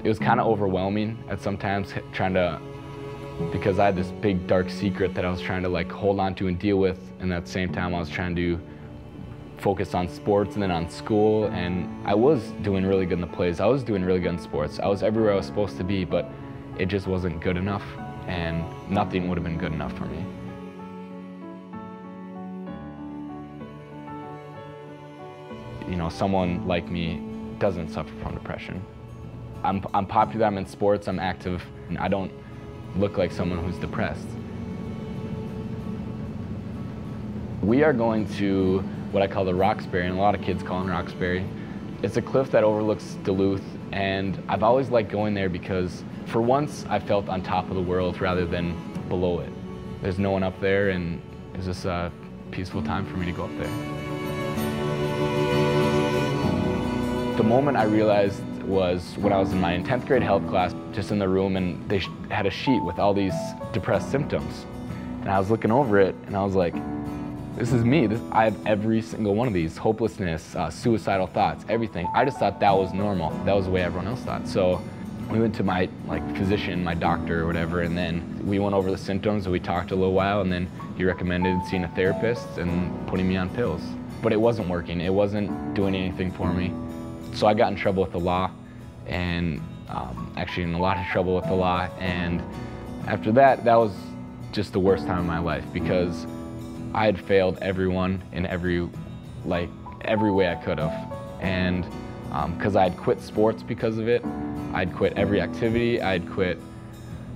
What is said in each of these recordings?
It was kind of overwhelming at sometimes trying to, because I had this big dark secret that I was trying to like hold on to and deal with, and at the same time I was trying to focus on sports and then on school, and I was doing really good in the plays. I was doing really good in sports. I was everywhere I was supposed to be, but it just wasn't good enough, and nothing would have been good enough for me. You know, someone like me doesn't suffer from depression. I'm popular, I'm in sports, I'm active, and I don't look like someone who's depressed. We are going to what I call the Roxbury, and a lot of kids call it Roxbury. It's a cliff that overlooks Duluth, and I've always liked going there because for once I felt on top of the world rather than below it. There's no one up there, and it's just a peaceful time for me to go up there. The moment I realized was when I was in my 10th grade health class, just in the room, and they had a sheet with all these depressed symptoms. And I was looking over it, and I was like, this is me. I have every single one of these. Hopelessness, suicidal thoughts, everything. I just thought that was normal. That was the way everyone else thought. So we went to my physician, my doctor or whatever, and then we went over the symptoms and we talked a little while, and then he recommended seeing a therapist and putting me on pills. But it wasn't working. It wasn't doing anything for me. So I got in trouble with the law, and actually in a lot of trouble with the law. And after that, that was just the worst time of my life, because I had failed everyone in every way I could have. And because I had quit sports because of it, I'd quit every activity, I'd quit,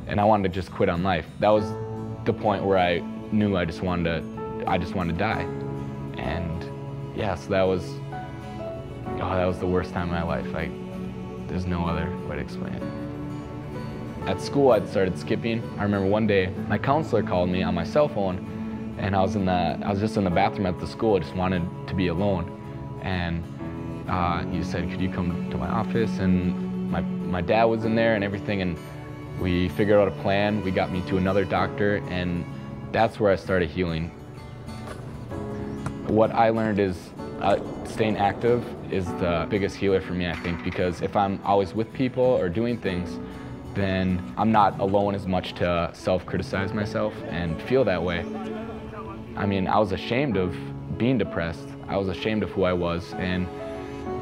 and I wanted to just quit on life. That was the point where I knew I just wanted to die. And yeah, so that was the worst time of my life. There's no other way to explain it. At school, I'd started skipping. I remember one day, my counselor called me on my cell phone, and I was just in the bathroom at the school. I just wanted to be alone. And he said, could you come to my office? And my dad was in there and everything, and we figured out a plan. We got me to another doctor, and that's where I started healing. What I learned is staying active is the biggest healer for me, I think, because if I'm always with people or doing things, then I'm not alone as much to self-criticize myself and feel that way. I mean, I was ashamed of being depressed. I was ashamed of who I was, and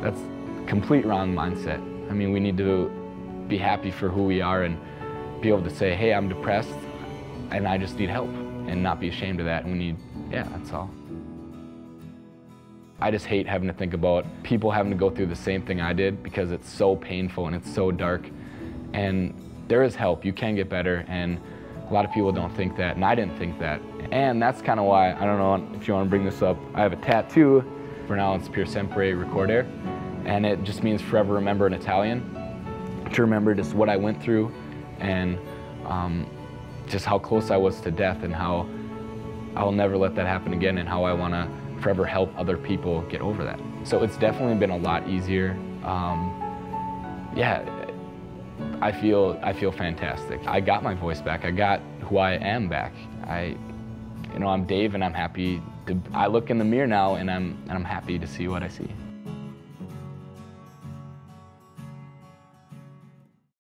that's complete wrong mindset. I mean, we need to be happy for who we are and be able to say, hey, I'm depressed and I just need help, and not be ashamed of that. And that's all. I just hate having to think about people having to go through the same thing I did, because it's so painful and it's so dark. And there is help, you can get better, and a lot of people don't think that, and I didn't think that. And that's kind of why, I don't know if you want to bring this up, I have a tattoo. For now it's Per Sempre Ricordare, and it just means forever remember in Italian, to remember just what I went through, and just how close I was to death, and how I'll never let that happen again, and how I want to forever help other people get over that. So it's definitely been a lot easier. Yeah, I feel fantastic. I got my voice back. I got who I am back. I'm Dave, and I'm happy. I look in the mirror now, and I'm happy to see what I see.